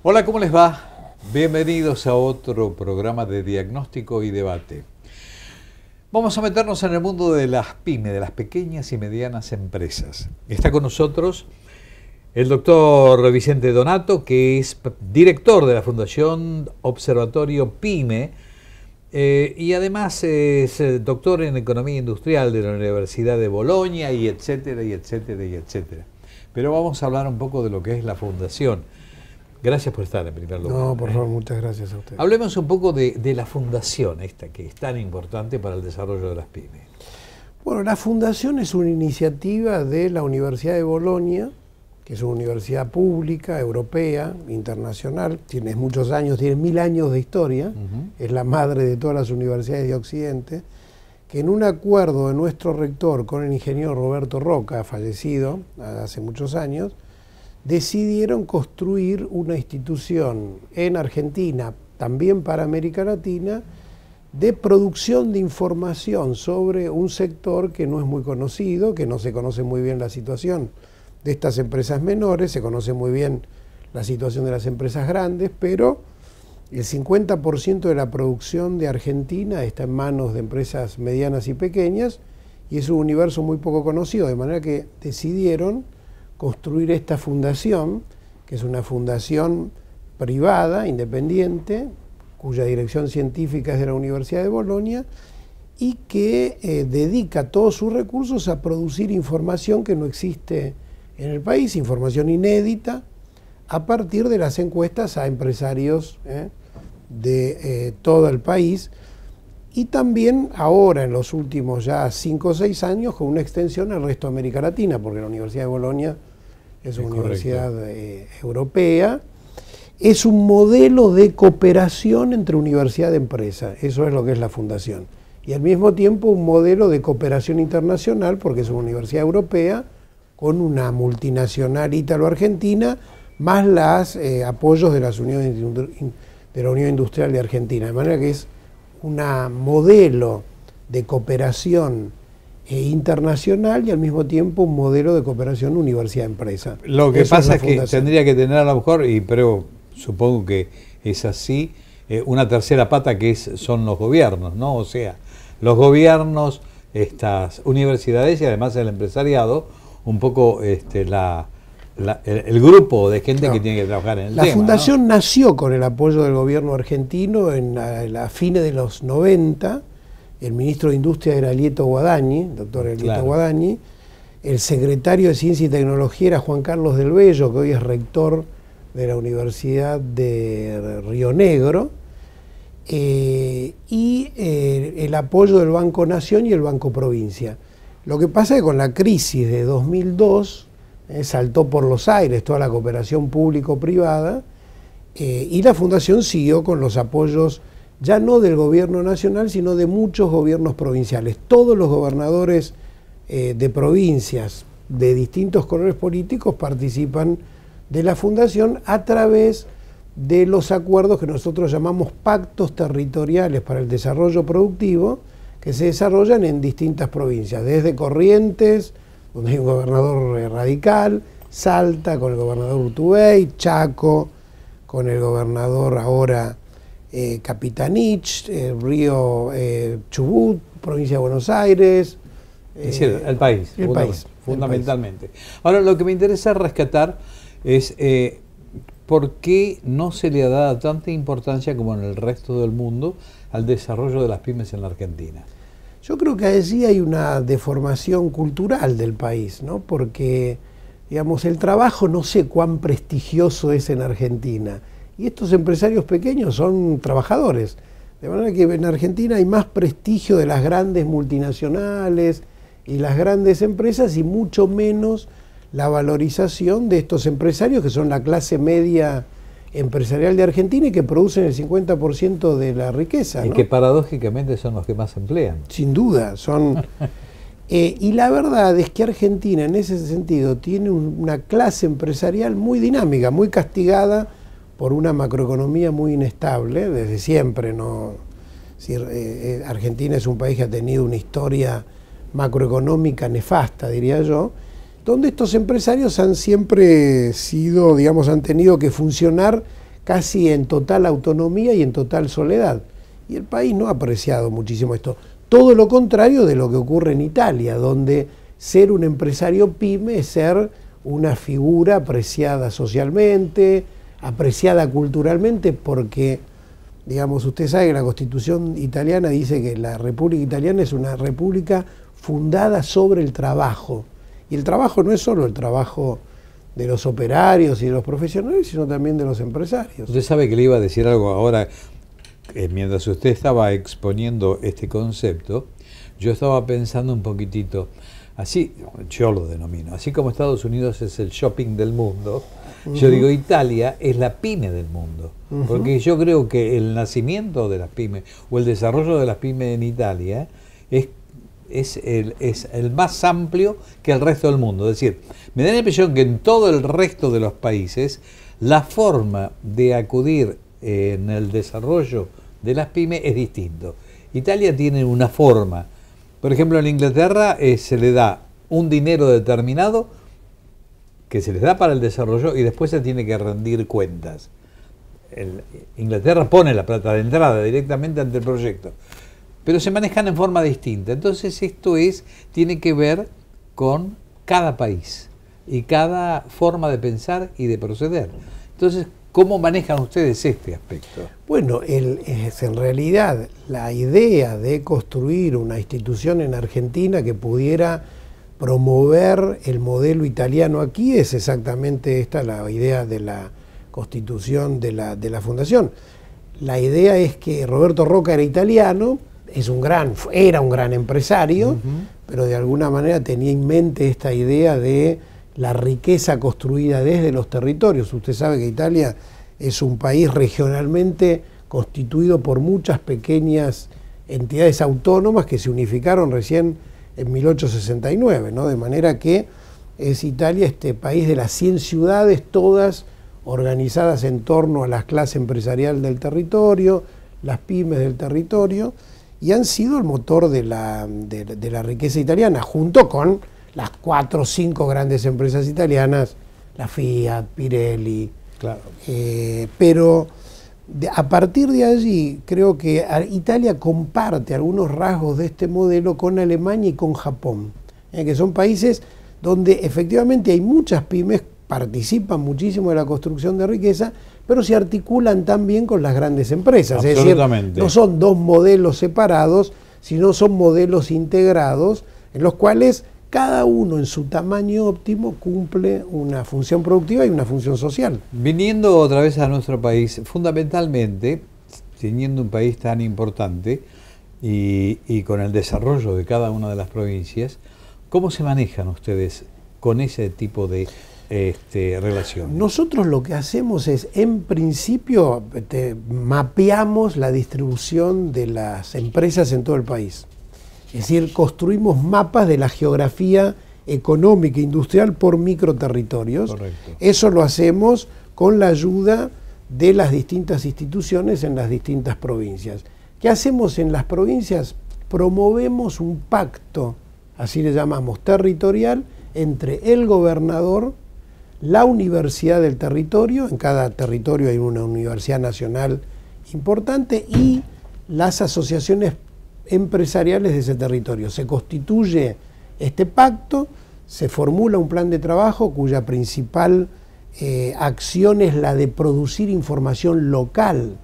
Hola, ¿cómo les va? Bienvenidos a otro programa de diagnóstico y debate. Vamos a meternos en el mundo de las pymes, de las pequeñas y medianas empresas. Está con nosotros el doctor Vicente Donato, que es director de la Fundación Observatorio PYME y además es doctor en Economía Industrial de la Universidad de Bolonia y etcétera, y etcétera, y etcétera. Pero vamos a hablar un poco de lo que es la Fundación. Gracias por estar en primer lugar. No, por favor, muchas gracias a usted. Hablemos un poco de la fundación esta, que es tan importante para el desarrollo de las pymes. Bueno, la fundación es una iniciativa de la Universidad de Bolonia, que es una universidad pública, europea, internacional, tiene muchos años, tiene 1000 años de historia, es la madre de todas las universidades de Occidente, que en un acuerdo de nuestro rector con el ingeniero Roberto Roca, fallecido hace muchos años, decidieron construir una institución en Argentina, también para América Latina, de producción de información sobre un sector que no es muy conocido, que no se conoce muy bien la situación de estas empresas menores, se conoce muy bien la situación de las empresas grandes, pero el 50% de la producción de Argentina está en manos de empresas medianas y pequeñas, y es un universo muy poco conocido, de manera que decidieron construir esta fundación, que es una fundación privada, independiente, cuya dirección científica es de la Universidad de Bolonia, y que dedica todos sus recursos a producir información que no existe en el país, información inédita, a partir de las encuestas a empresarios de todo el país, y también ahora en los últimos ya 5 o 6 años con una extensión al resto de América Latina, porque la Universidad de Bolonia es una universidad europea. Es un modelo de cooperación entre universidad y empresa, eso es lo que es la fundación. Y al mismo tiempo un modelo de cooperación internacional, porque es una universidad europea con una multinacional ítalo-argentina, más los apoyos de la Unión Industrial de Argentina. De manera que es un modelo de cooperación internacional y al mismo tiempo un modelo de cooperación universidad-empresa. Lo que pasa es que tendría que tener a lo mejor, pero supongo que es así, una tercera pata que son los gobiernos, ¿no? O sea, los gobiernos, estas universidades y además el empresariado, un poco el grupo de gente que tiene que trabajar en el tema. La fundación nació con el apoyo del gobierno argentino a fines de los 90. El ministro de Industria era Elieto Guadagni, el doctor Elieto Guadagni. El secretario de Ciencia y Tecnología era Juan Carlos del Bello, que hoy es rector de la Universidad de Río Negro. Y el apoyo del Banco Nación y el Banco Provincia. Lo que pasa es que con la crisis de 2002 saltó por los aires toda la cooperación público-privada y la fundación siguió con los apoyos ya no del gobierno nacional, sino de muchos gobiernos provinciales. Todos los gobernadores de provincias de distintos colores políticos participan de la fundación a través de los acuerdos que nosotros llamamos pactos territoriales para el desarrollo productivo, que se desarrollan en distintas provincias, desde Corrientes, donde hay un gobernador radical, Salta con el gobernador Urtubey, Chaco con el gobernador ahora Capitanich, Río Chubut, provincia de Buenos Aires. Es decir, el país, fundamentalmente. Ahora, lo que me interesa rescatar es por qué no se le ha dado tanta importancia como en el resto del mundo al desarrollo de las pymes en la Argentina. Yo creo que allí hay una deformación cultural del país, ¿no? Porque, digamos, el trabajo no sé cuán prestigioso es en Argentina. Y estos empresarios pequeños son trabajadores. De manera que en Argentina hay más prestigio de las grandes multinacionales y las grandes empresas y mucho menos la valorización de estos empresarios que son la clase media empresarial de Argentina y que producen el 50% de la riqueza, ¿no? Y que paradójicamente son los que más emplean. Sin duda, son... y la verdad es que Argentina en ese sentido tiene una clase empresarial muy dinámica, muy castigada por una macroeconomía muy inestable, desde siempre, ¿no? Argentina es un país que ha tenido una historia macroeconómica nefasta, diría yo, donde estos empresarios han siempre sido, digamos, han tenido que funcionar casi en total autonomía y en total soledad. Y el país no ha apreciado muchísimo esto. Todo lo contrario de lo que ocurre en Italia, donde ser un empresario pyme es ser una figura apreciada socialmente, apreciada culturalmente, porque, digamos, usted sabe que la Constitución italiana dice que la República Italiana es una república fundada sobre el trabajo. Y el trabajo no es solo el trabajo de los operarios y de los profesionales, sino también de los empresarios. Usted sabe que le iba a decir algo ahora, mientras usted estaba exponiendo este concepto, yo estaba pensando un poquitito, así, yo lo denomino, así como Estados Unidos es el shopping del mundo, yo digo Italia es la pyme del mundo, porque yo creo que el nacimiento de las pymes o el desarrollo de las pymes en Italia es el más amplio que el resto del mundo. Es decir, me da la impresión que en todo el resto de los países la forma de acudir en el desarrollo de las pymes es distinto. Italia tiene una forma. Por ejemplo, en Inglaterra se le da un dinero determinado que se les da para el desarrollo y después se tiene que rendir cuentas. Inglaterra pone la plata de entrada directamente ante el proyecto, pero se manejan en forma distinta. Entonces esto tiene que ver con cada país y cada forma de pensar y de proceder. Entonces, ¿cómo manejan ustedes este aspecto? Bueno, es en realidad la idea de construir una institución en Argentina que pudiera promover el modelo italiano aquí es exactamente esta la idea de la constitución de la fundación. La idea es que Roberto Roca era italiano, era un gran empresario, pero de alguna manera tenía en mente esta idea de la riqueza construida desde los territorios. Usted sabe que Italia es un país regionalmente constituido por muchas pequeñas entidades autónomas que se unificaron recién en 1869, ¿no? De manera que Italia, este país de las 100 ciudades, todas organizadas en torno a la clase empresarial del territorio, las pymes del territorio, y han sido el motor de la riqueza italiana, junto con las 4 o 5 grandes empresas italianas, la Fiat, Pirelli. Claro. Pero a partir de allí creo que Italia comparte algunos rasgos de este modelo con Alemania y con Japón, que son países donde efectivamente hay muchas pymes, participan muchísimo de la construcción de riqueza, pero se articulan también con las grandes empresas. Es decir, no son dos modelos separados, sino son modelos integrados en los cuales cada uno en su tamaño óptimo cumple una función productiva y una función social. Viniendo otra vez a nuestro país, fundamentalmente, teniendo un país tan importante y con el desarrollo de cada una de las provincias, ¿cómo se manejan ustedes con ese tipo de relación? Nosotros lo que hacemos es, en principio, mapeamos la distribución de las empresas en todo el país. Es decir, construimos mapas de la geografía económica e industrial por microterritorios. Correcto. Eso lo hacemos con la ayuda de las distintas instituciones en las distintas provincias. ¿Qué hacemos en las provincias? Promovemos un pacto, así le llamamos, territorial, entre el gobernador, la universidad del territorio, en cada territorio hay una universidad nacional importante, y las asociaciones empresariales de ese territorio. Se constituye este pacto, se formula un plan de trabajo cuya principal acción es la de producir información local,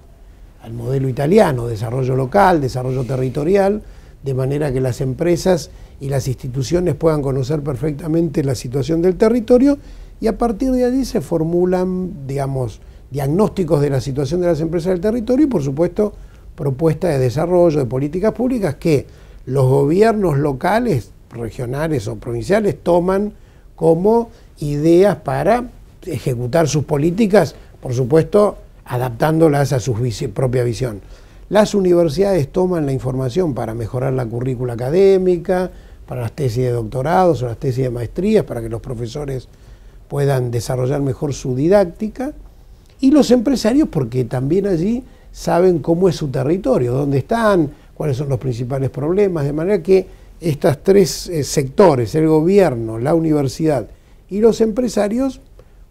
al modelo italiano, desarrollo local, desarrollo territorial, de manera que las empresas y las instituciones puedan conocer perfectamente la situación del territorio, y a partir de allí se formulan, digamos, diagnósticos de la situación de las empresas del territorio y, por supuesto, propuestas de desarrollo, de políticas públicas que los gobiernos locales, regionales o provinciales toman como ideas para ejecutar sus políticas, por supuesto, adaptándolas a su propia visión. Las universidades toman la información para mejorar la currícula académica, para las tesis de doctorados o las tesis de maestrías, para que los profesores puedan desarrollar mejor su didáctica, y los empresarios porque también allí saben cómo es su territorio, dónde están, cuáles son los principales problemas, de manera que estos tres sectores, el gobierno, la universidad y los empresarios,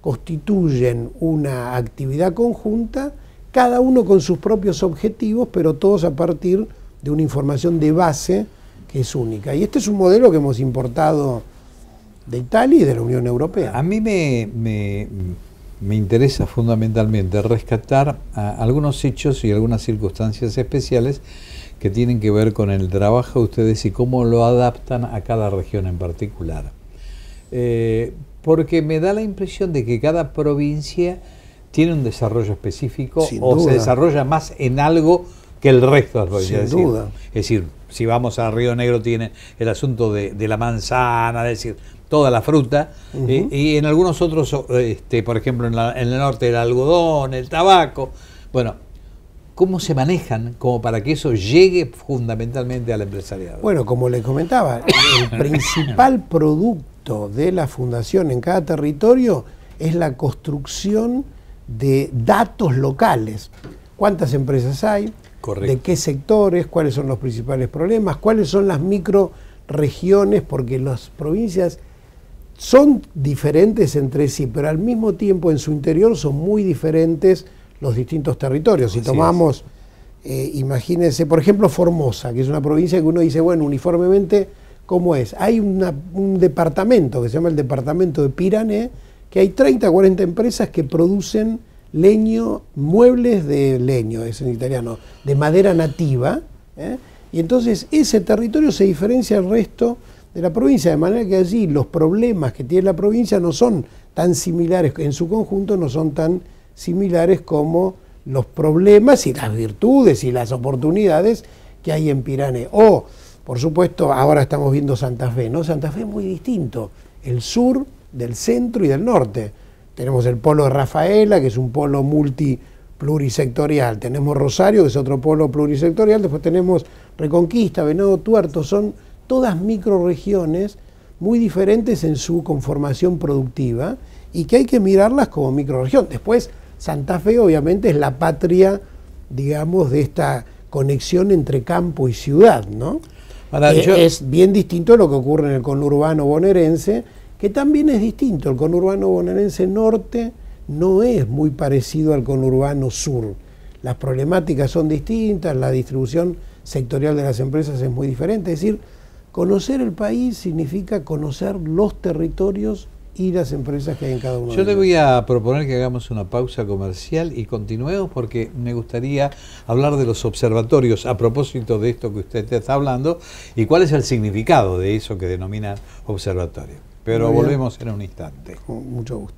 constituyen una actividad conjunta, cada uno con sus propios objetivos, pero todos a partir de una información de base que es única. Y este es un modelo que hemos importado de Italia y de la Unión Europea. A mí me interesa fundamentalmente rescatar algunos hechos y algunas circunstancias especiales que tienen que ver con el trabajo de ustedes y cómo lo adaptan a cada región en particular. Porque me da la impresión de que cada provincia tiene un desarrollo específico o se desarrolla más en algo que el resto de las provincias. Sin duda. Es decir, si vamos a Río Negro tiene el asunto de la manzana, es decir, toda la fruta, y en algunos otros, por ejemplo en el norte el algodón, el tabaco. Bueno, ¿cómo se manejan como para que eso llegue fundamentalmente al empresariado? Bueno, como les comentaba, el principal producto de la fundación en cada territorio es la construcción de datos locales. ¿Cuántas empresas hay? Correcto. ¿De qué sectores? ¿Cuáles son los principales problemas? ¿Cuáles son las microregiones? Porque las provincias son diferentes entre sí, pero al mismo tiempo en su interior son muy diferentes los distintos territorios. Si tomamos, imagínense, por ejemplo, Formosa, que es una provincia que uno dice, bueno, uniformemente, ¿cómo es? Hay un departamento que se llama el departamento de Pirané, que hay 30 o 40 empresas que producen leño, muebles de leño, es en italiano, de madera nativa, y entonces ese territorio se diferencia del resto de la provincia, de manera que allí los problemas que tiene la provincia no son tan similares, en su conjunto no son tan similares como los problemas y las virtudes y las oportunidades que hay en Pirané. O, por supuesto, ahora estamos viendo Santa Fe, ¿no? Santa Fe es muy distinto, el sur del centro y del norte. Tenemos el polo de Rafaela, que es un polo plurisectorial. Tenemos Rosario, que es otro polo plurisectorial. Después tenemos Reconquista, Venado Tuerto. Son todas microrregiones muy diferentes en su conformación productiva y que hay que mirarlas como microrregión. Después, Santa Fe obviamente es la patria, digamos, de esta conexión entre campo y ciudad, ¿no? Es bien distinto a lo que ocurre en el conurbano bonaerense, que también es distinto. El conurbano bonaerense norte no es muy parecido al conurbano sur. Las problemáticas son distintas, la distribución sectorial de las empresas es muy diferente. Es decir, conocer el país significa conocer los territorios y las empresas que hay en cada uno de ellos. Yo le voy a proponer que hagamos una pausa comercial y continuemos porque me gustaría hablar de los observatorios a propósito de esto que usted está hablando y cuál es el significado de eso que denominan observatorio. Pero volvemos en un instante. Con mucho gusto.